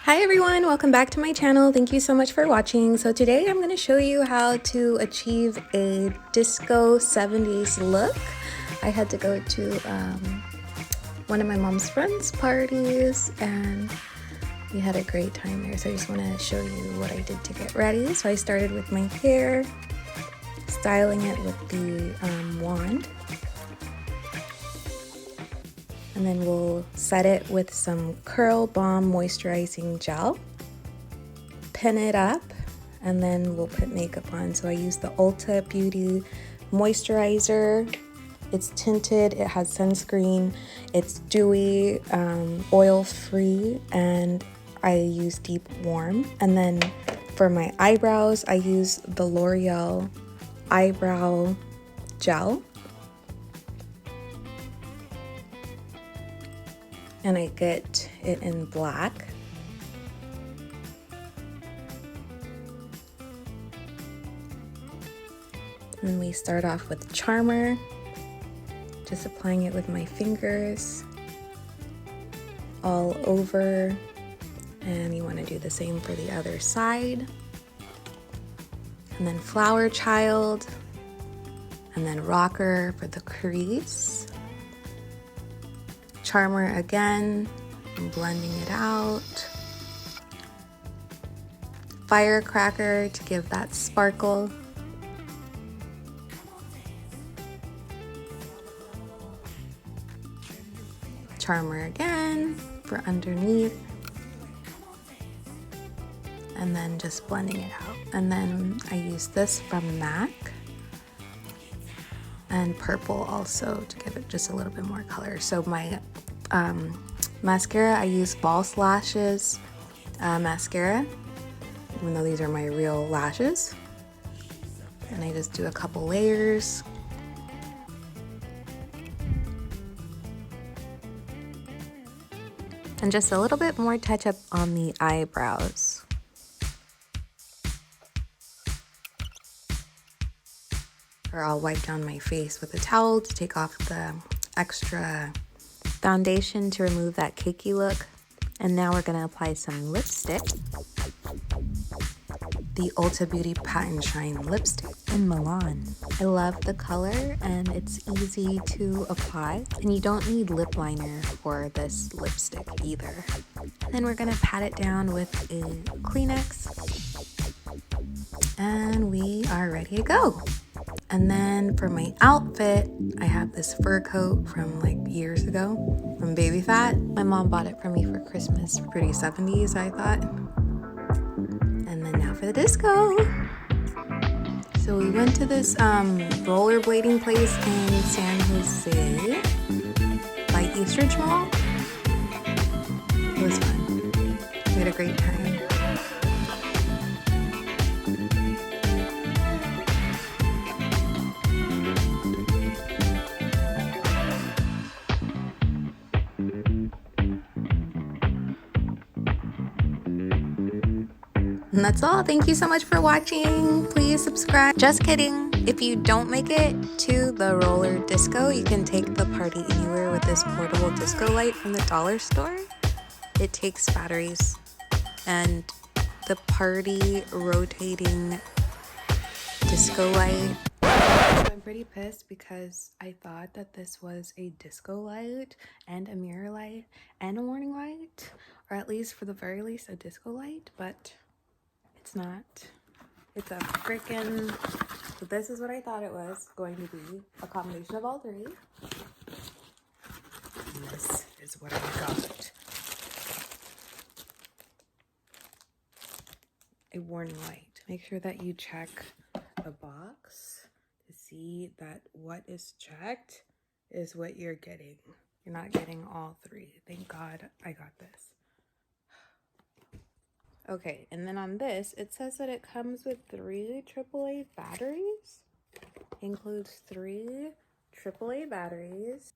Hi everyone, welcome back to my channel. Thank you so much for watching. So today I'm going to show you how to achieve a disco 70s look. I had to go to one of my mom's friends' parties and we had a great time there. So I just want to show you what I did to get ready. So I started with my hair, styling it with the wand. And then we'll set it with some Curl Balm moisturizing gel, pin it up, and then we'll put makeup on. So I use the Ulta Beauty moisturizer. It's tinted, it has sunscreen, it's dewy, oil-free, and I use Deep Warm. And then for my eyebrows, I use the L'Oreal eyebrow gel. And I get it in black. And we start off with Charmer, just applying it with my fingers all over. And you want to do the same for the other side. And then Flower Child, and then Rocker for the crease. Charmer again, I'm blending it out. Firecracker to give that sparkle. Charmer again for underneath. And then just blending it out. And then I use this from MAC. And purple also to give it just a little bit more color. So my mascara, I use False Lashes mascara, even though these are my real lashes. And I just do a couple layers. And just a little bit more touch up on the eyebrows. Or I'll wipe down my face with a towel to take off the extra foundation to remove that cakey look. And now we're gonna apply some lipstick. The Ulta Beauty Pat and Shine lipstick in Milan. I love the color and it's easy to apply. And you don't need lip liner for this lipstick either. And then we're gonna pat it down with a Kleenex. And we are ready to go. And then for my outfit, I have this fur coat from like years ago from Baby Fat. My mom bought it for me for Christmas. Pretty 70s, I thought. And then now for the disco. So we went to this rollerblading place in San Jose by Eastridge Mall. It was fun. We had a great time. And that's all. Thank you so much for watching. Please subscribe. Just kidding. If you don't make it to the roller disco, you can take the party anywhere with this portable disco light from the dollar store. It takes batteries and the party rotating disco light. So I'm pretty pissed because I thought that this was a disco light and a mirror light and a warning light, or at least for the very least a disco light, but it's not. It's a freaking, so this is what I thought it was going to be, a combination of all three. And this is what I got. A warning light. Make sure that you check the box to see that what is checked is what you're getting. You're not getting all three. Thank God I got this. Okay, and then on this, it says that it comes with 3 AAA batteries. Includes 3 AAA batteries.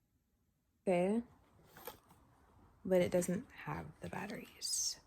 Okay, but it doesn't have the batteries.